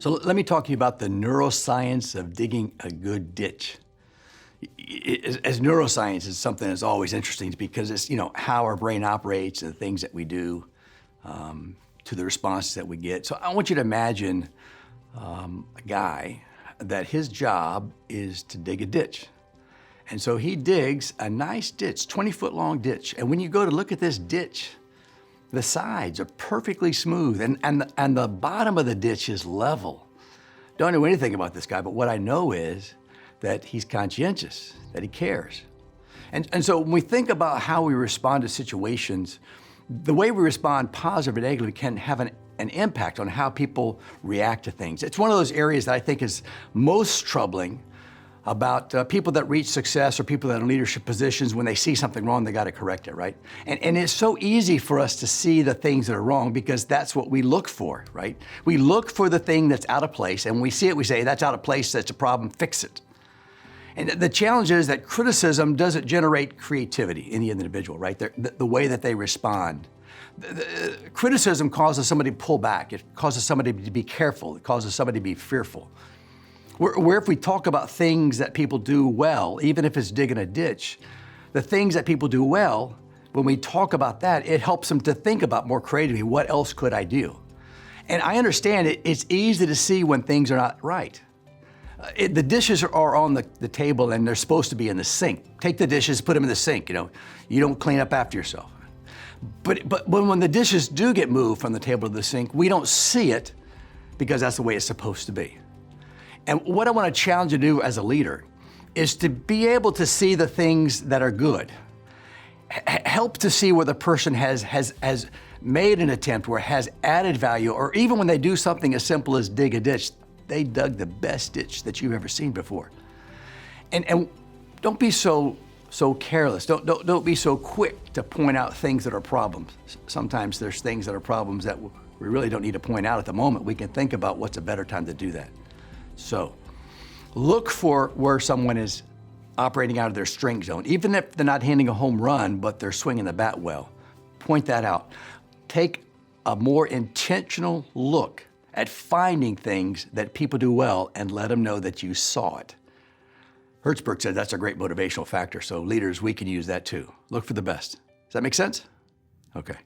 So let me talk to you about the neuroscience of digging a good ditch. As neuroscience is something that's always interesting because it's, how our brain operates and the things that we do to the responses that we get. So I want you to imagine a guy that his job is to dig a ditch. And so he digs a nice ditch, 20-foot long ditch. And when you go to look at this ditch, the sides are perfectly smooth and the bottom of the ditch is level. Don't know anything about this guy, but what I know is that he's conscientious, that he cares. And so when we think about how we respond to situations, the way we respond, positive or negatively, can have an impact on how people react to things. It's one of those areas that I think is most troubling about people that reach success or people that are in leadership positions. When they see something wrong, they got to correct it, right? And it's so easy for us to see the things that are wrong because that's what we look for, right? We look for the thing that's out of place, and when we see it, we say, that's out of place, that's a problem, fix it. And the challenge is that criticism doesn't generate creativity in the individual, right? The way that they respond. Criticism causes somebody to pull back. It causes somebody to be careful. It causes somebody to be fearful. Where if we talk about things that people do well, even if it's digging a ditch, the things that people do well, when we talk about that, it helps them to think about more creatively, what else could I do? And I understand it's easy to see when things are not right. The dishes are on the table and they're supposed to be in the sink. Take the dishes, put them in the sink, You don't clean up after yourself. But when the dishes do get moved from the table to the sink, we don't see it because that's the way it's supposed to be. And what I want to challenge you to do as a leader is to be able to see the things that are good. Help to see where the person has made an attempt, where it has added value, or even when they do something as simple as dig a ditch, they dug the best ditch that you've ever seen before. And don't be so careless. Don't be so quick to point out things that are problems. Sometimes there's things that are problems that we really don't need to point out at the moment. We can think about what's a better time to do that. So look for where someone is operating out of their strength zone, even if they're not hitting a home run, but they're swinging the bat well. Point that out. Take a more intentional look at finding things that people do well and let them know that you saw it. Hertzberg said that's a great motivational factor, so leaders, we can use that too. Look for the best. Does that make sense? Okay.